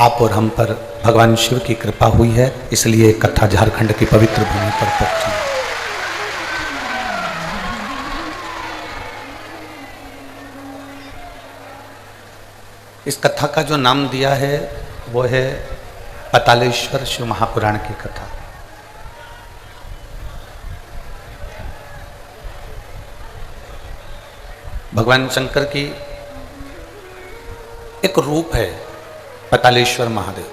आप और हम पर भगवान शिव की कृपा हुई है, इसलिए कथा झारखंड की पवित्र भूमि पर पहुंची। इस कथा का जो नाम दिया है वो है पतालेश्वर शिव महापुराण की कथा। भगवान शंकर की एक रूप है पतालेश्वर महादेव।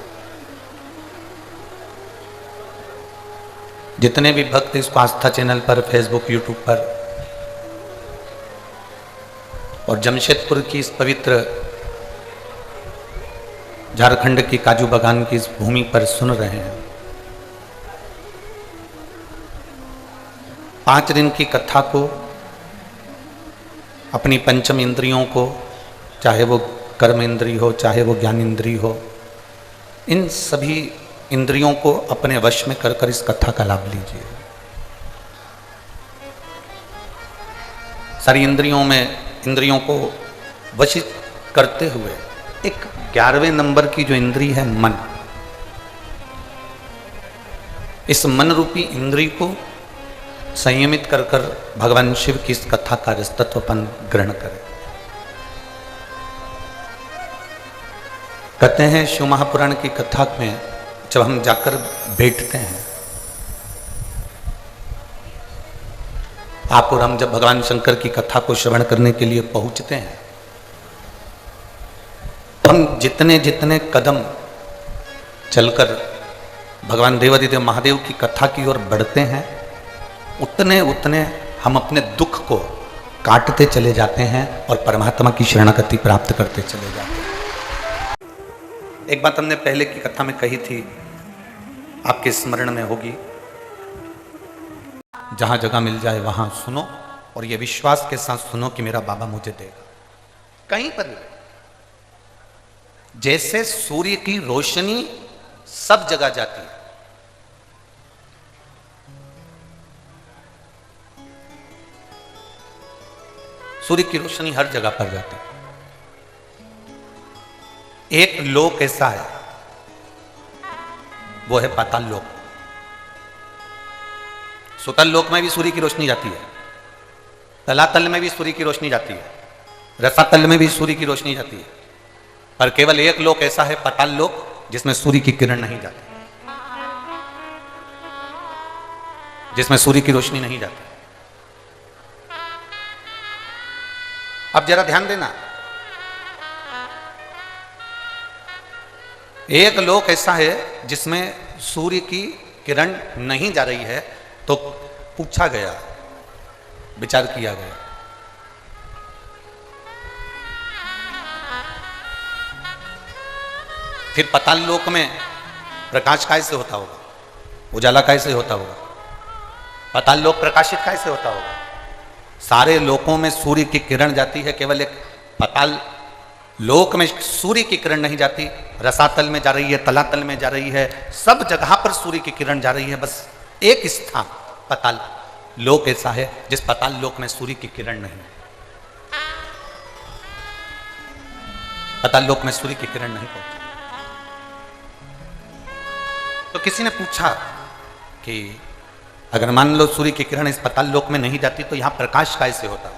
जितने भी भक्त इसको आस्था चैनल पर, फेसबुक, यूट्यूब पर और जमशेदपुर की इस पवित्र झारखंड की काजू बागान की इस भूमि पर सुन रहे हैं, 5 दिन की कथा को अपनी पंचम इंद्रियों को, चाहे वो कर्म इंद्री हो, चाहे वो ज्ञान इंद्री हो, इन सभी इंद्रियों को अपने वश में कर कर इस कथा का लाभ लीजिए। सारी इंद्रियों को वशित करते हुए एक 11वें नंबर की जो इंद्री है मन, इस मन रूपी इंद्री को संयमित कर कर भगवान शिव की इस कथा का रसतत्वपन ग्रहण करें। कहते हैं शिव महापुराण की कथा में जब हम जाकर बैठते हैं, आप और हम जब भगवान शंकर की कथा को श्रवण करने के लिए पहुंचते हैं, हम जितने जितने कदम चलकर भगवान देवादिदेव महादेव की कथा की ओर बढ़ते हैं, उतने उतने हम अपने दुख को काटते चले जाते हैं और परमात्मा की शरणागति प्राप्त करते चले जाते हैं। एक बात हमने पहले की कथा में कही थी, आपके स्मरण में होगी, जहां जगह मिल जाए वहां सुनो और ये विश्वास के साथ सुनो कि मेरा बाबा मुझे देगा। कहीं पर जैसे सूर्य की रोशनी सब जगह जाती है, सूर्य की रोशनी हर जगह पर जाती है। एक लोक ऐसा है, वो है पाताल लोक। सुतल लोक में भी सूर्य की रोशनी जाती है, तलातल में भी सूर्य की रोशनी जाती है, रसातल में भी सूर्य की रोशनी जाती है, पर केवल एक लोक ऐसा है, पाताल लोक, जिसमें सूर्य की किरण नहीं जाती, जिसमें सूर्य की रोशनी नहीं जाती। अब जरा ध्यान देना, एक लोक ऐसा है जिसमें सूर्य की किरण नहीं जा रही है, तो पूछा गया, विचार किया गया, फिर पाताल लोक में प्रकाश कैसे होता होगा, उजाला कैसे होता होगा, पाताल लोक प्रकाशित कैसे होता होगा। सारे लोकों में सूर्य की किरण जाती है, केवल एक पाताल लोक में सूर्य की किरण नहीं जाती। रसातल में जा रही है, तलातल में जा रही है, सब जगह पर सूर्य की किरण जा रही है। बस एक स्थान पाताल लोक ऐसा है जिस पाताल लोक में सूर्य की किरण नहीं, पाताल लोक में सूर्य की किरण नहीं पहुंची। तो किसी ने पूछा कि अगर मान लो सूर्य की किरण इस पाताल लोक में नहीं जाती तो यहां प्रकाश कैसे होता,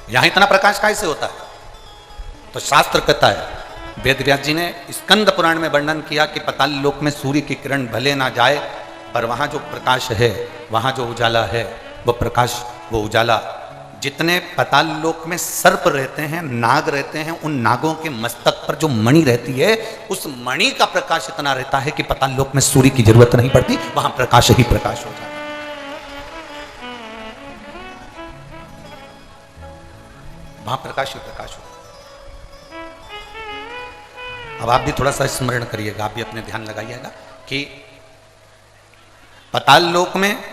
यहां इतना प्रकाश कैसे होता है? तो शास्त्र कहता है, वेद व्यास जी ने स्कंद पुराण में वर्णन किया कि पाताल लोक में सूर्य की किरण भले ना जाए, पर वहां जो प्रकाश है, वहां जो उजाला है, वो प्रकाश, वो उजाला, जितने पाताल लोक में सर्प रहते हैं, नाग रहते हैं, उन नागों के मस्तक पर जो मणि रहती है, उस मणि का प्रकाश इतना रहता है कि पाताल लोक में सूर्य की जरूरत नहीं पड़ती, वहां प्रकाश ही प्रकाश हो जाता है। वहां प्रकाश ही प्रकाश हो। अब आप भी थोड़ा सा स्मरण करिएगा, आप भी अपने ध्यान लगाइएगा कि पाताल लोक में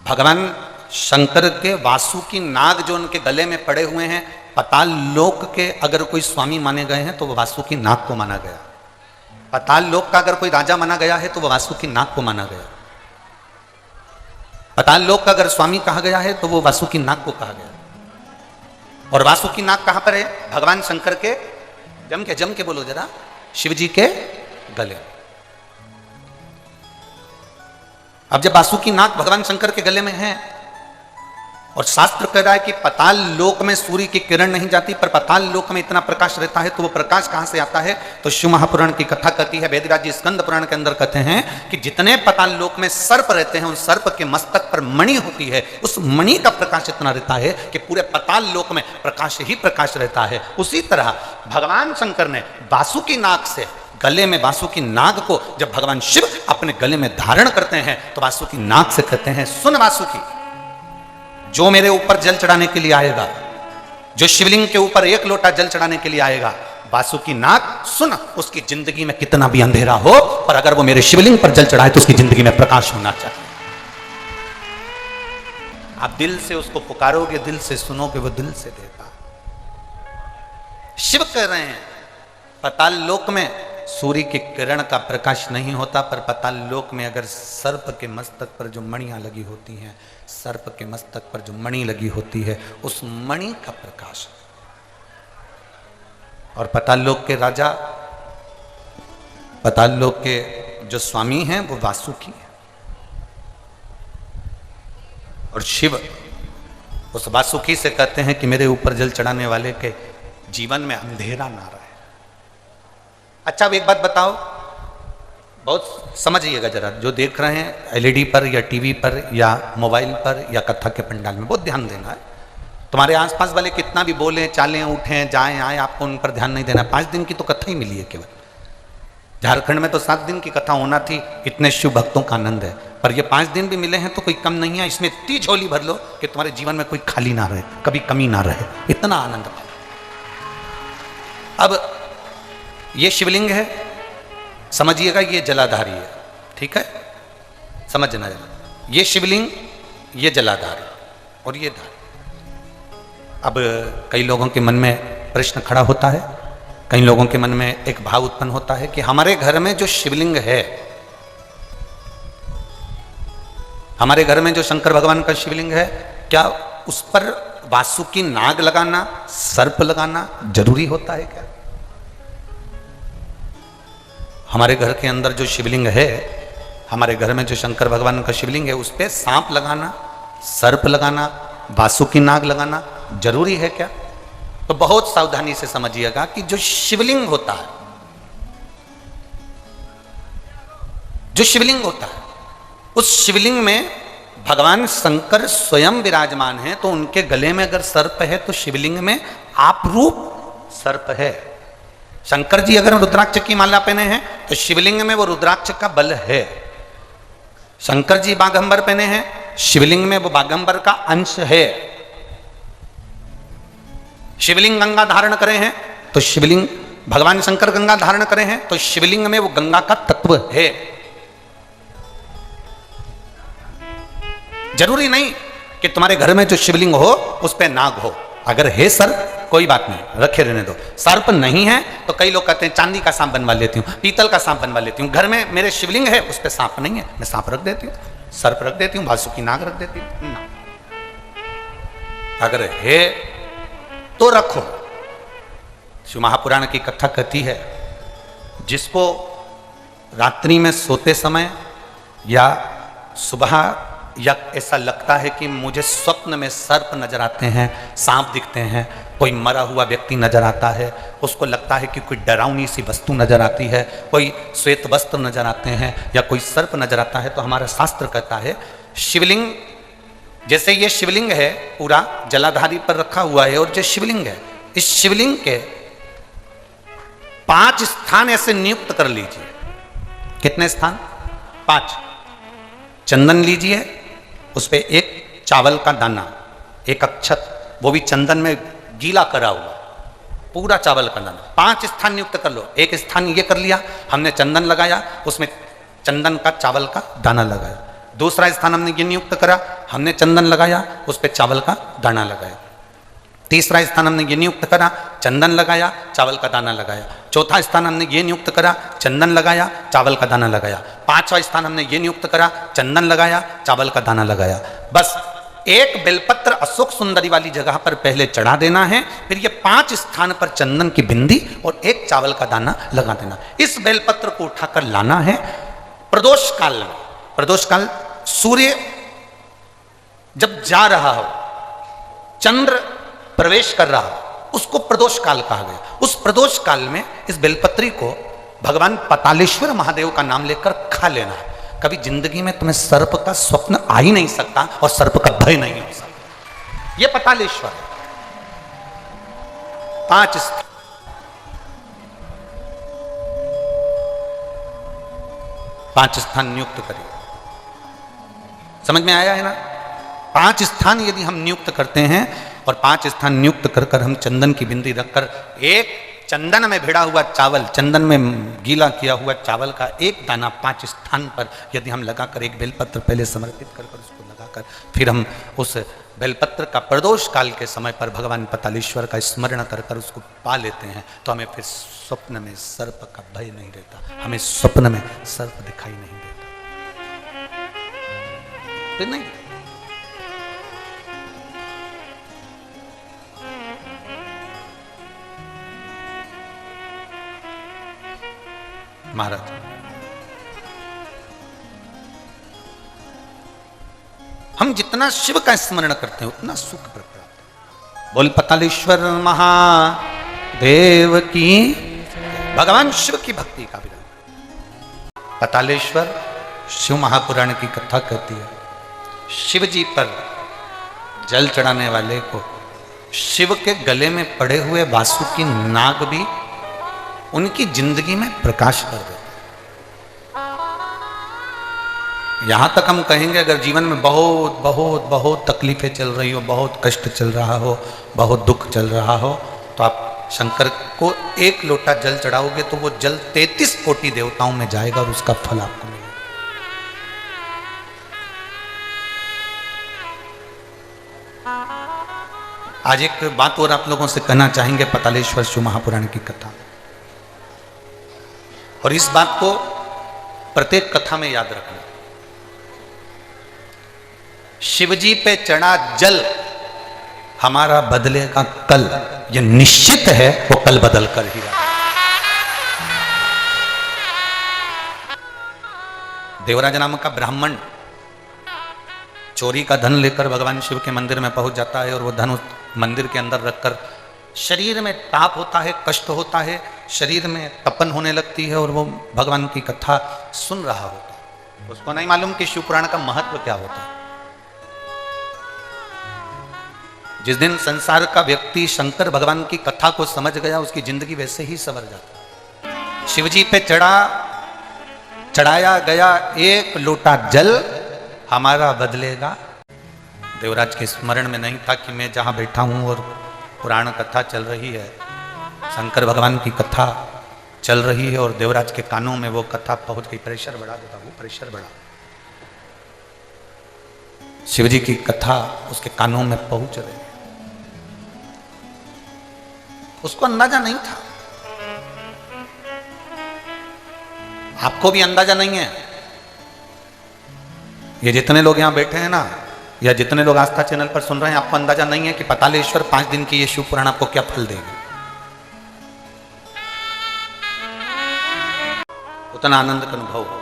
भगवान शंकर के वासुकी नाग जो उनके गले में पड़े हुए हैं, पाताल लोक के अगर कोई स्वामी माने गए हैं तो वह वासुकी नाग को माना गया। पाताल लोक का अगर कोई राजा माना गया है तो वह वासुकी नाग को माना गया। पाताल लोक का अगर स्वामी कहा गया है तो वो वासुकी नाग को कहा गया। और वासुकी नाग कहां पर है? भगवान शंकर के जम के बोलो जरा, शिव जी के गले। अब जब वासुकी नाग भगवान शंकर के गले में है और शास्त्र कह रहा है कि पाताल लोक में सूर्य की किरण नहीं जाती, पर पाताल लोक में इतना प्रकाश रहता है, तो वो प्रकाश कहां से आता है? तो शिव महापुराण की कथा कहती है, वेदव्यास जी स्कंद पुराण के अंदर कहते हैं कि जितने पाताल लोक में सर्प रहते हैं, उन सर्प के मस्तक पर मणि होती है, उस मणि का प्रकाश इतना रहता है कि पूरे पाताल लोक में प्रकाश ही प्रकाश रहता है। उसी तरह भगवान शंकर ने वासुकी नाग से, गले में वासुकी नाग को जब भगवान शिव अपने गले में धारण करते हैं, तो वासुकी नाग से कहते हैं, सुन वासुकी, जो मेरे ऊपर जल चढ़ाने के लिए आएगा, जो शिवलिंग के ऊपर एक लोटा जल चढ़ाने के लिए आएगा, वासुकी नाग सुन, उसकी जिंदगी में कितना भी अंधेरा हो, पर अगर वो मेरे शिवलिंग पर जल चढ़ाए तो उसकी जिंदगी में प्रकाश होना चाहिए। आप दिल से उसको पुकारोगे, दिल से सुनोगे, वो दिल से देगा। शिव कह रहे हैं पाताल लोक में सूर्य की किरण का प्रकाश नहीं होता, पर पाताल लोक में अगर सर्प के मस्तक पर जो मणियां लगी होती हैं, सर्प के मस्तक पर जो मणि लगी होती है, उस मणि का प्रकाश। और पाताल लोक के राजा, पाताल लोक के जो स्वामी हैं, वो वासुकी है। और शिव उस वासुकी से कहते हैं कि मेरे ऊपर जल चढ़ाने वाले के जीवन में अंधेरा ना रहे। अच्छा, अब एक बात बताओ, बहुत समझिएगा जरा, जो देख रहे हैं एलईडी पर या टीवी पर या मोबाइल पर या कथा के पंडाल में, बहुत ध्यान देना है। तुम्हारे आसपास वाले कितना भी बोले, चालें, उठें, जाएं, आए, आपको उन पर ध्यान नहीं देना। 5 दिन की तो कथा ही मिली है केवल। झारखंड में तो 7 दिन की कथा होना थी, इतने शिव भक्तों का आनंद है, पर ये 5 दिन भी मिले हैं तो कोई कम नहीं है। इसमें इतनी झोली भर लो कि तुम्हारे जीवन में कोई खाली ना रहे, कभी कमी ना रहे, इतना आनंद पाओ। अब ये शिवलिंग है, समझिएगा, ये जलाधारी है, ठीक है, समझना जरा, ये शिवलिंग, ये जलाधारी और ये धारी। अब कई लोगों के मन में प्रश्न खड़ा होता है, कई लोगों के मन में एक भाव उत्पन्न होता है कि हमारे घर में जो शिवलिंग है, हमारे घर में जो शंकर भगवान का शिवलिंग है, क्या उस पर वासुकी नाग लगाना, सर्प लगाना जरूरी होता है क्या? हमारे घर के अंदर जो शिवलिंग है, हमारे घर में जो शंकर भगवान का शिवलिंग है, उस पर सांप लगाना, सर्प लगाना, वासुकी नाग लगाना जरूरी है क्या? तो बहुत सावधानी से समझिएगा कि जो शिवलिंग होता है, जो शिवलिंग होता है, उस शिवलिंग में भगवान शंकर स्वयं विराजमान है, तो उनके गले में अगर सर्प है तो शिवलिंग में आपरूप सर्प है। शंकर जी अगर रुद्राक्ष की माला पहने हैं तो शिवलिंग में वो रुद्राक्ष का बल है। शंकर जी बाघंबर पहने हैं, शिवलिंग में वो बाघंबर का अंश है। शिवलिंग गंगा धारण करे हैं तो शिवलिंग, भगवान शंकर गंगा धारण करे हैं तो शिवलिंग में वो गंगा का तत्व है। जरूरी नहीं कि तुम्हारे घर में जो शिवलिंग हो उस पे नाग हो। अगर है सर्प, कोई बात नहीं, रखे रहने दो। सर्प नहीं है तो कई लोग कहते हैं चांदी का सांप बनवा लेती हूँ, पीतल का सांप बनवा लेती हूँ। घर में मेरे शिवलिंग है, उस पे सांप नहीं है, मैं सांप रख देती हूँ, सर्प रख देती हूँ, वासुकी नाग रख देती हूँ ना। अगर है तो रखो। शिव महापुराण की कथा कहती है, जिसको रात्रि में सोते समय या सुबह या ऐसा लगता है कि मुझे स्वप्न में सर्प नजर आते हैं, सांप दिखते हैं, कोई मरा हुआ व्यक्ति नजर आता है, उसको लगता है कि कोई डरावनी सी वस्तु नजर आती है, कोई श्वेत वस्त्र नजर आते हैं या कोई सर्प नजर आता है, तो हमारा शास्त्र कहता है शिवलिंग, जैसे ये शिवलिंग है पूरा जलाधारी पर रखा हुआ है, और जो शिवलिंग है, इस शिवलिंग के 5 स्थान ऐसे नियुक्त कर लीजिए। कितने स्थान? 5। चंदन लीजिए, उस पे एक चावल का दाना, एक अक्षत, वो भी चंदन में गीला करा हुआ, पूरा चावल का दाना। 5 स्थान नियुक्त कर लो। एक स्थान ये कर लिया, हमने चंदन लगाया, उसमें चंदन का चावल का दाना लगाया। दूसरा स्थान हमने ये नियुक्त करा, हमने चंदन लगाया, उस पर चावल का दाना लगाया। तीसरा स्थान हमने ये नियुक्त करा, चंदन लगाया, चावल का दाना लगाया। चौथा स्थान हमने ये नियुक्त करा, चंदन लगाया, चावल का दाना लगाया। 5वां स्थान हमने ये नियुक्त करा, चंदन लगाया, चावल का दाना लगाया। बस एक बेलपत्र अशोक सुंदरी वाली जगह पर पहले चढ़ा देना है, फिर ये 5 स्थान पर चंदन की बिंदी और 1 चावल का दाना लगा देना। इस बेलपत्र को उठाकर लाना है प्रदोष काल में। प्रदोष काल सूर्य जब जा रहा हो, चंद्र प्रवेश कर रहा हो, उसको प्रदोष काल कहा गया। उस प्रदोष काल में इस बेलपत्री को भगवान पतालेश्वर महादेव का नाम लेकर खा लेना है। कभी जिंदगी में तुम्हें सर्प का स्वप्न आ ही नहीं सकता और सर्प का भय नहीं हो सकता। यह पतालेश्वर है। 5 स्थान नियुक्त करिए। समझ में आया है ना? 5 स्थान यदि हम नियुक्त करते हैं और 5 स्थान नियुक्त कर कर हम चंदन की बिंदी रखकर एक चंदन में भिड़ा हुआ चावल, चंदन में गीला किया हुआ चावल का 1 दाना 5 स्थान पर यदि हम लगाकर एक बेलपत्र पहले समर्पित कर कर उसको लगाकर फिर हम उस बेलपत्र का प्रदोष काल के समय पर भगवान पतालेश्वर का स्मरण कर कर उसको पा लेते हैं तो हमें फिर स्वप्न में सर्प का भय नहीं रहता। हमें स्वप्न में सर्प दिखाई नहीं देता। फिर नहीं महाराज, हम जितना शिव का स्मरण करते हैं उतना सुख प्राप्त है। बोल पतालेश्वर महादेव की। भगवान शिव की भक्ति का विधान। पतालेश्वर शिव महापुराण की कथा कहती है, शिव जी पर जल चढ़ाने वाले को शिव के गले में पड़े हुए वासुकी नाग भी उनकी जिंदगी में प्रकाश कर देते। यहां तक हम कहेंगे अगर जीवन में बहुत बहुत बहुत तकलीफें चल रही हो, बहुत कष्ट चल रहा हो, बहुत दुख चल रहा हो, तो आप शंकर को 1 लोटा जल चढ़ाओगे तो वो जल 33 कोटि देवताओं में जाएगा और उसका फल आपको मिलेगा। आज एक बात और आप लोगों से कहना चाहेंगे पतालेश्वर शिव महापुराण की कथा, और इस बात को प्रत्येक कथा में याद रखना। शिवजी पे चढ़ा जल हमारा बदलेगा कल, यह निश्चित है। वो कल बदल कर ही रहा। देवराज नाम का ब्राह्मण चोरी का धन लेकर भगवान शिव के मंदिर में पहुंच जाता है और वो धन उस मंदिर के अंदर रखकर शरीर में ताप होता है, कष्ट होता है, शरीर में तपन होने लगती है और वो भगवान की कथा सुन रहा होता है। उसको नहीं मालूम कि शिव पुराण का महत्व क्या होता है। जिस दिन संसार का व्यक्ति शंकर भगवान की कथा को समझ गया उसकी जिंदगी वैसे ही संवर जाती। शिवजी पे चढ़ाया गया 1 लोटा जल हमारा बदलेगा। देवराज के स्मरण में नहीं था कि मैं जहां बैठा हूं और पुराण कथा चल रही है, शंकर भगवान की कथा चल रही है और देवराज के कानों में वो कथा पहुंच गई। प्रेशर बढ़ा देता, वो प्रेशर बढ़ा। शिवजी की कथा उसके कानों में पहुंच रही। उसको अंदाजा नहीं था, आपको भी अंदाजा नहीं है। ये जितने लोग यहां बैठे हैं ना, या जितने लोग आस्था चैनल पर सुन रहे हैं, आपको अंदाजा नहीं है कि पतालेश्वर 5 दिन की ये शिव पुराण आपको क्या फल देगा। उतना आनंद का अनुभव हो।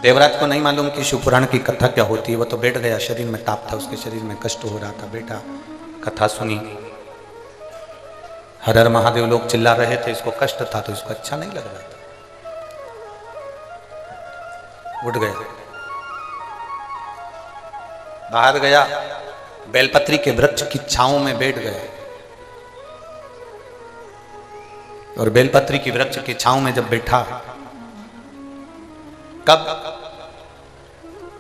देवराज को नहीं मालूम कि शिव पुराण की कथा क्या होती है। वो तो बैठ गया, शरीर में ताप था, उसके शरीर में कष्ट हो रहा था, बैठा कथा सुनी। हर हर महादेव लोग चिल्ला रहे थे, इसको कष्ट था तो इसको अच्छा नहीं लग रहा था। उठ गया, बाहर गया, बेलपत्री के वृक्ष की छांव में बैठ गए और बेलपत्री की वृक्ष की छांव में जब बैठा, कब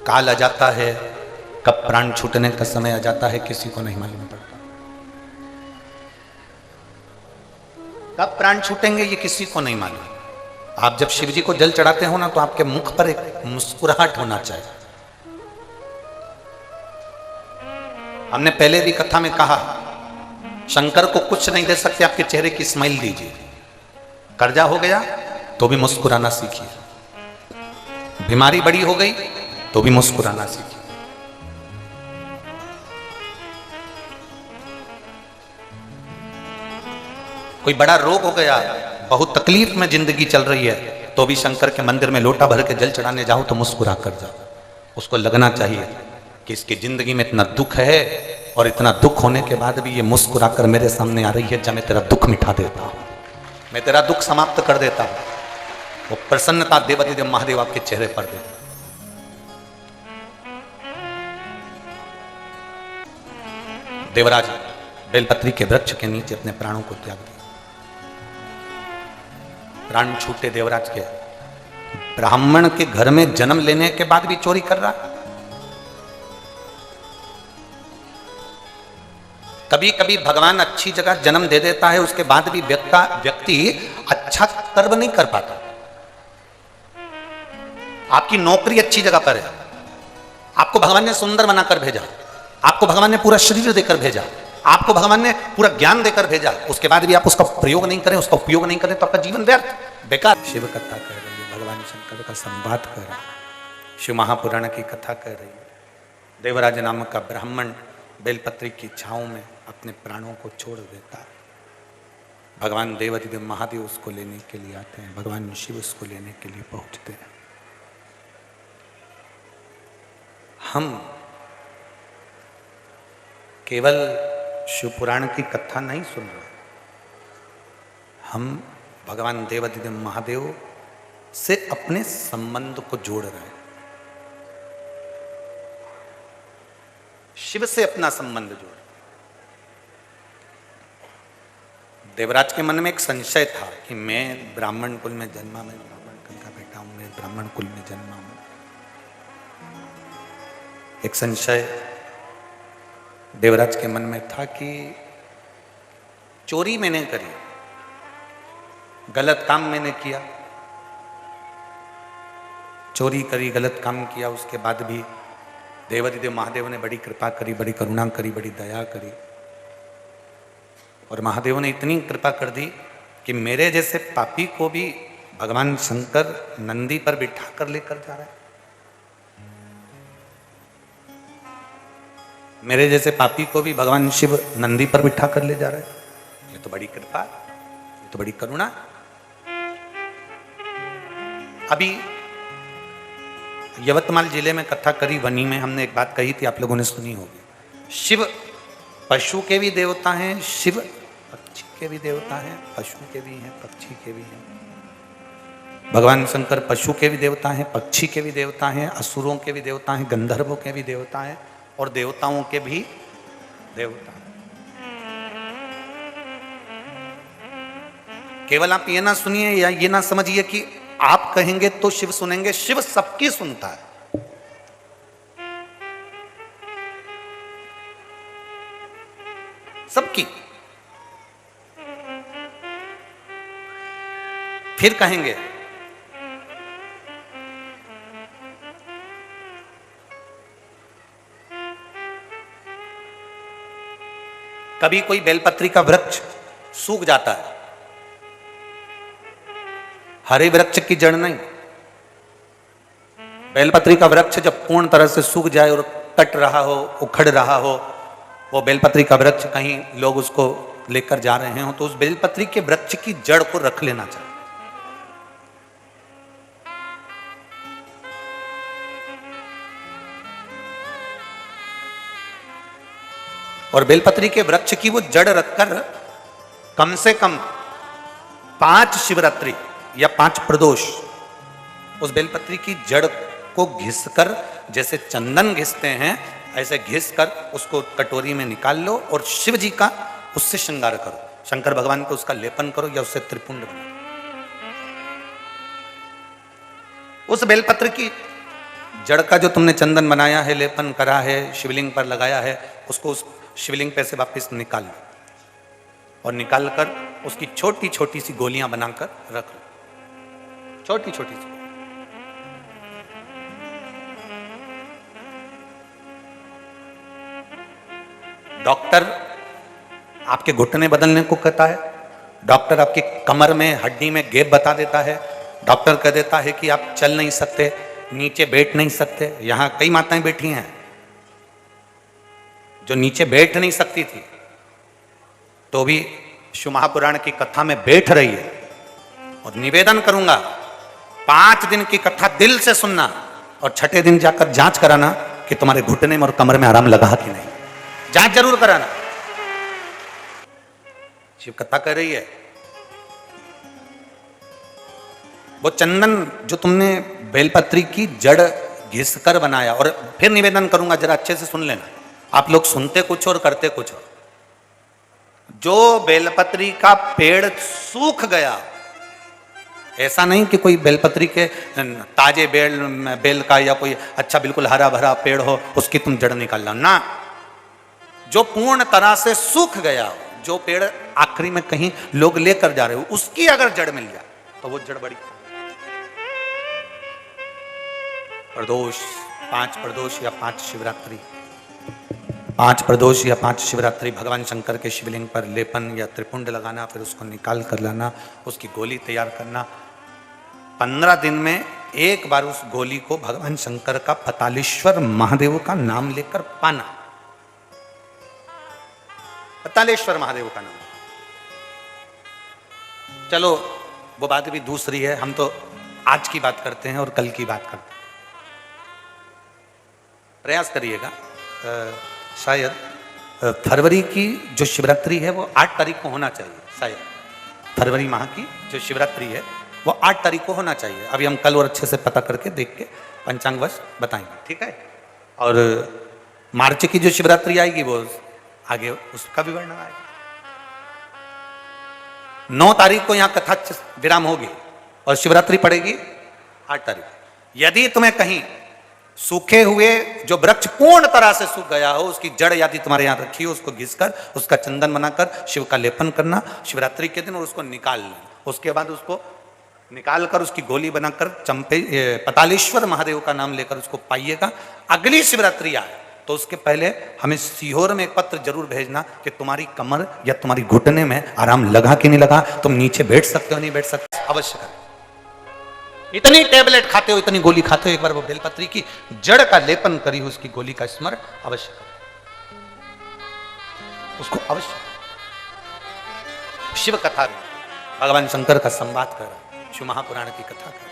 काल आ जाता है, कब प्राण छूटने का समय आ जाता है, किसी को नहीं मालूम पड़ता। कब प्राण छूटेंगे ये किसी को नहीं मालूम। आप जब शिव जी को जल चढ़ाते हो ना, तो आपके मुख पर एक मुस्कुराहट होना चाहिए। हमने पहले भी कथा में कहा, शंकर को कुछ नहीं दे सकते, आपके चेहरे की स्माइल दीजिए। कर्जा हो गया तो भी मुस्कुराना सीखिए, बीमारी बड़ी हो गई तो भी मुस्कुराना सीखिए। कोई बड़ा रोग हो गया, बहुत तकलीफ में जिंदगी चल रही है, तो भी शंकर के मंदिर में लोटा भर के जल चढ़ाने जाओ तो मुस्कुरा कर जाओ। उसको लगना चाहिए कि इसकी जिंदगी में इतना दुख है और इतना दुख होने के बाद भी ये मुस्कुरा कर मेरे सामने आ रही है। जब मैं तेरा दुख मिटा देता हूं, मैं तेरा दुख समाप्त कर देता हूं, वो प्रसन्नता देवाधिदेव महादेव आपके चेहरे पर देता। देवराज बेलपत्री के वृक्ष के नीचे अपने प्राणों को त्याग दिया। प्राण छूटे देवराज के। ब्राह्मण के घर में जन्म लेने के बाद भी चोरी कर रहा। कभी कभी भगवान अच्छी जगह जन्म दे देता है, उसके बाद भी व्यक्ति अच्छा कर्म नहीं कर पाता। आपकी नौकरी अच्छी जगह पर है, आपको भगवान ने सुंदर बनाकर भेजा, आपको भगवान ने पूरा शरीर देकर भेजा, आपको भगवान ने पूरा ज्ञान देकर भेजा, उसके बाद भी आप उसका प्रयोग नहीं करें, उसका उपयोग नहीं करें, तो आपका जीवन व्यर्थ बेकार। शिव कथा कह रही है, भगवान शंकर का संवाद कर रहा है, शिव महापुराण की कथा कह रही है। देवराज नामक का ब्राह्मण बेलपत्री की छांव में अपने प्राणों को छोड़ देता है। भगवान देवाधिदेव महादेव उसको लेने के लिए आते हैं, भगवान शिव उसको लेने के लिए पहुंचते हैं। हम केवल शिव पुराण की कथा नहीं सुन रहे, हम भगवान देवाधिदेव महादेव से अपने संबंध को जोड़ रहे हैं, शिव से अपना संबंध जोड़। देवराज के मन में एक संशय था कि मैं ब्राह्मण कुल में जन्मा, मैं ब्राह्मण कुल का बेटा हूं, मैं ब्राह्मण कुल में जन्मा हूं। एक संशय देवराज के मन में था कि चोरी मैंने करी, गलत काम मैंने किया, चोरी करी, गलत काम किया, उसके बाद भी देवाधिदेव महादेव ने बड़ी कृपा करी, बड़ी करुणा करी, बड़ी दया करी। और महादेव ने इतनी कृपा कर दी कि मेरे जैसे पापी को भी भगवान शंकर नंदी पर बिठा कर लेकर जा रहा है। मेरे जैसे पापी को भी भगवान शिव नंदी पर बिठा कर ले जा रहा है। ये तो बड़ी कृपा, ये तो बड़ी करुणा। अभी यवतमाल जिले में कथा करी वनी में हमने एक बात कही थी, आप लोगों ने सुनी होगी। शिव पशु के भी देवता हैं, शिव पक्षी के भी देवता हैं, पशु के भी हैं, पक्षी के भी हैं। भगवान शंकर पशु के भी देवता हैं, पक्षी के भी देवता हैं, असुरों के भी देवता हैं, गंधर्वों के भी देवता हैं और देवताओं के भी देवता हैं। केवल आप ये ना सुनिए या ये ना समझिए कि आप कहेंगे तो शिव सुनेंगे। शिव सबकी सुनता है। सबकी। फिर कहेंगे कभी कोई बेलपत्री का वृक्ष सूख जाता है, हरे वृक्ष की जड़ नहीं, बेलपत्री का वृक्ष जब पूर्ण तरह से सूख जाए और कट रहा हो, उखड़ रहा हो, वो बेलपत्री का वृक्ष कहीं लोग उसको लेकर जा रहे हो, तो उस बेलपत्री के वृक्ष की जड़ को रख लेना चाहिए। और बेलपत्री के वृक्ष की वो जड़ रखकर कम से कम 5 शिवरात्रि या 5 प्रदोष उस बेलपत्री की जड़ को घिसकर, जैसे चंदन घिसते हैं ऐसे घिसकर उसको कटोरी में निकाल लो और शिव जी का उससे श्रृंगार करो, शंकर भगवान को उसका लेपन करो या उससे त्रिपुंड बनाओ। उस बेलपत्र की जड़ का जो तुमने चंदन बनाया है, लेपन करा है, शिवलिंग पर लगाया है, उसको उस शिवलिंग पे से वापस निकाल लो और निकालकर उसकी छोटी छोटी सी गोलियां बनाकर रख लो, छोटी छोटी सी। डॉक्टर आपके घुटने बदलने को कहता है, डॉक्टर आपकी कमर में हड्डी में गैप बता देता है, डॉक्टर कह देता है कि आप चल नहीं सकते, नीचे बैठ नहीं सकते। यहां कई माताएं बैठी हैं जो नीचे बैठ नहीं सकती थी, तो भी शिव महापुराण की कथा में बैठ रही है, और निवेदन करूंगा 5 दिन की कथा दिल से सुनना और 6ठे दिन जाकर जांच कराना कि तुम्हारे घुटने में और कमर में आराम लगा कि नहीं। जांच जरूर कराना। शिव कथा कर रही है, वो चंदन जो तुमने बेलपत्री की जड़ घिसकर बनाया, और फिर निवेदन करूंगा जरा अच्छे से सुन लेना, आप लोग सुनते कुछ और करते कुछ। जो बेलपत्री का पेड़ सूख गया, ऐसा नहीं कि कोई बेलपत्री के ताजे बेल का या कोई अच्छा बिल्कुल हरा भरा पेड़ हो उसकी तुम जड़ निकाल लो ना, जो पूर्ण तरह से सूख गया, जो पेड़ आखिरी में कहीं लोग लेकर जा रहे हो, उसकी अगर जड़ मिल जाए तो वो जड़ बड़ी। प्रदोष 5 प्रदोष या 5 शिवरात्रि, 5 प्रदोष या 5 शिवरात्रि भगवान शंकर के शिवलिंग पर लेपन या त्रिपुंड लगाना, फिर उसको निकाल कर लाना, उसकी गोली तैयार करना। 15 दिन में एक बार उस गोली को भगवान शंकर का पतालेश्वर महादेव का नाम लेकर पाना। पतालेश्वर महादेव का नाम। चलो वो बात भी दूसरी है, हम तो आज की बात करते हैं और कल की बात करते हैं। प्रयास करिएगा, शायद फरवरी की जो शिवरात्रि है वो 8 तारीख को होना चाहिए। शायद फरवरी माह की जो शिवरात्रि है वो 8 तारीख को होना चाहिए। अभी हम कल और अच्छे से पता करके देख के पंचांगवश बताएंगे, ठीक है। और मार्च की जो शिवरात्रि आएगी वो आगे उसका भी वर्णन आएगा। 9 तारीख को यहाँ कथा विराम होगी और शिवरात्रि पड़ेगी 8 तारीख। यदि तुम्हें कहीं सूखे हुए जो वृक्ष पूर्ण तरह से सूख गया हो, उसकी जड़ यदि तुम्हारे यहाँ रखी हो, उसको घिसकर उसका चंदन बनाकर शिव का लेपन करना शिवरात्रि के दिन, और उसको निकाल लेना। उसके बाद उसको निकालकर उसकी गोली बनाकर पतालेश्वर महादेव का नाम लेकर उसको पाइएगा। अगली शिवरात्रि आए तो उसके पहले हमें सीहोर में एक पत्र जरूर भेजना कि तुम्हारी कमर या तुम्हारी घुटने में आराम लगा कि नहीं लगा, तुम नीचे बैठ सकते हो नहीं बैठ सकते। अवश्य करें। इतनी टेबलेट खाते हो, इतनी गोली खाते हो, एक बार वो बेलपत्री की जड़ का लेपन करी हो, उसकी गोली का स्मरण अवश्य करें, उसको अवश्य। शिव कथा में भगवान शंकर का संवाद कर, शिव महापुराण की कथा कर,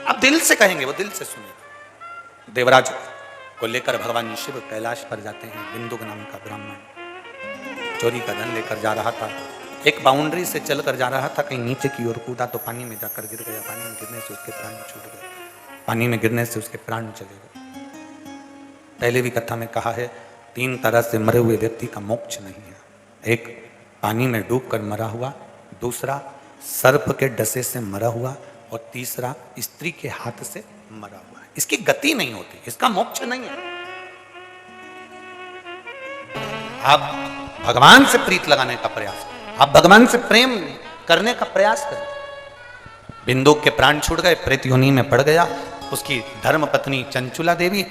अब दिल से कहेंगे, वो दिल से सुनेगा। देवराज को लेकर भगवान शिव कैलाश पर जाते हैं। बिंदुक नाम का ब्राह्मण चोरी का धन लेकर जा रहा था, एक बाउंड्री से चलकर जा रहा था, कहीं नीचे की ओर कूदा तो पानी में जाकर गिर गया। पानी में गिरने से उसके प्राण छूट गए, पानी में गिरने से उसके प्राण चले गए। पहले भी कथा में कहा है 3 तरह से मरे हुए व्यक्ति का मोक्ष नहीं है। एक पानी में डूबकर मरा हुआ, दूसरा सर्प के डसे से मरा हुआ, और तीसरा स्त्री के हाथ से मरा हुआ। इसकी गति नहीं होती, इसका मोक्ष नहीं है। आप भगवान से प्रीत लगाने का प्रयास करें, आप भगवान से प्रेम करने का प्रयास करें। बिंदुक के प्राण छूट गए, प्रेत योनि में पड़ गया। उसकी धर्म पत्नी चंचुला देवी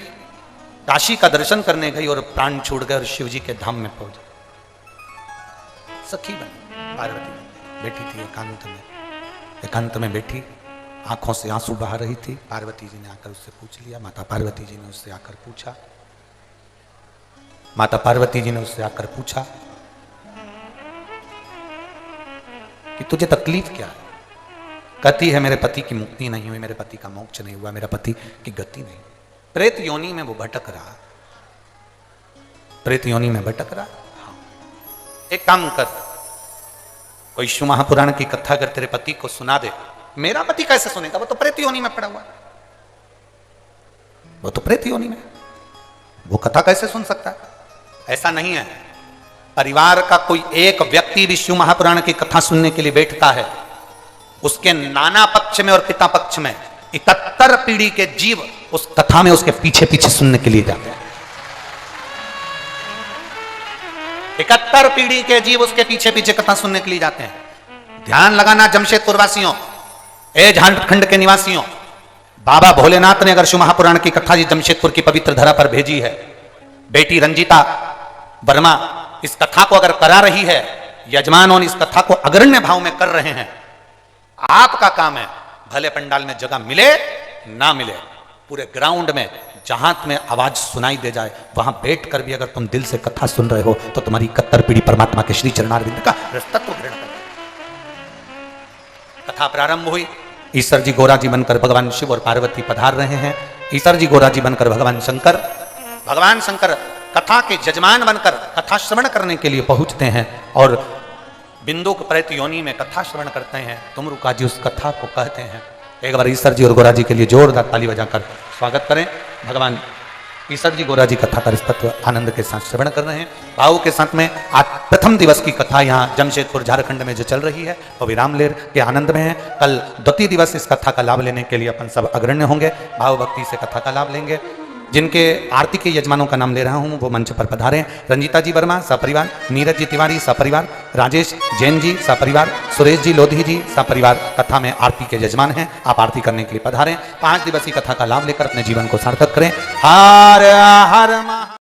काशी का दर्शन करने गई और प्राण छूट गए और शिव जी के धाम में पहुंच गए। सखी बनी पार्वती बैठी थी एकांत में बैठी, आंखों से आंसू बहा रही थी। पार्वती जी ने आकर उससे पूछ लिया, माता पार्वती जी ने उससे आकर पूछा, माता पार्वती जी ने उससे आकर पूछा कि तुझे तकलीफ क्या है? कहती है मेरे पति की मुक्ति नहीं हुई, मेरे पति का मोक्ष नहीं हुआ, मेरा पति की गति नहीं। प्रेत योनि में वो भटक रहा, प्रेत योनि में भटक रहा। हाँ, एक काम कर, कोई शिव महापुराण की कथा अगर तेरे पति को सुना दे। मेरा पति कैसे सुनेगा? वो तो प्रेत योनि में पड़ा हुआ, वो तो प्रेत योनि में, वो कथा कैसे सुन सकता है? ऐसा नहीं है। परिवार का कोई एक व्यक्ति भी शिव महापुराण की कथा सुनने के लिए बैठता है, उसके नाना पक्ष में और पिता पक्ष में 71 पीढ़ी के जीव उस कथा में उसके पीछे पीछे सुनने के लिए जाते हैं। 71 पीढ़ी के जीव उसके पीछे पीछे कथा सुनने के लिए जाते हैं। ध्यान लगाना जमशेदपुर वासियों, ए झारखंड के निवासियों, बाबा भोलेनाथ ने अगर शिव महापुराण की कथा जी जमशेदपुर की पवित्र धरा पर भेजी है, बेटी रंजीता वर्मा इस कथा को अगर करा रही है, यजमानों इस कथा को अग्रण्य भाव में कर रहे हैं, आपका काम है भले पंडाल में जगह मिले ना मिले, पूरे ग्राउंड में जहां तुम्हें आवाज सुनाई दे जाए वहां बैठकर भी अगर तुम दिल से कथा सुन रहे हो तो तुम्हारी 71 पीढ़ी परमात्मा के श्री चरणारविंद का रसतत्व ग्रहण कर। कथा प्रारंभ हुई। ईश्वर जी गोरा जी बनकर भगवान शिव और पार्वती पधार रहे हैं। ईश्वर जी गोरा जी बनकर भगवान शंकर कथा के जजमान बनकर कथा श्रवण करने के लिए पहुंचते हैं और बिंदु के प्रेत योनि में कथा श्रवण करते हैं। तुमरुका जी उस कथा को कहते हैं। एक बार ईश्वर जी और गोरा जी के लिए जोरदार ताली बजाकर स्वागत करें। भगवान ईश्वर जी गोरा जी कथा का तत्व आनंद के साथ श्रवण कर रहे हैं। भाव के साथ में आज प्रथम दिवस की कथा यहाँ जमशेदपुर झारखंड में जो चल रही है वो विराम लेर के आनंद में है। कल द्वितीय दिवस इस कथा का लाभ लेने के लिए अपन सब अग्रण्य होंगे, भाव भक्ति से कथा का लाभ लेंगे। जिनके आरती के यजमानों का नाम ले रहा हूं वो मंच पर पधारें। रंजीता जी वर्मा सपरिवार, नीरज जी तिवारी सपरिवार, राजेश जैन जी सपरिवार, सुरेश जी लोधी जी सपरिवार कथा में आरती के यजमान हैं। आप आरती करने के लिए पधारें। 5 दिवसीय कथा का लाभ लेकर अपने जीवन को सार्थक करें। हर हर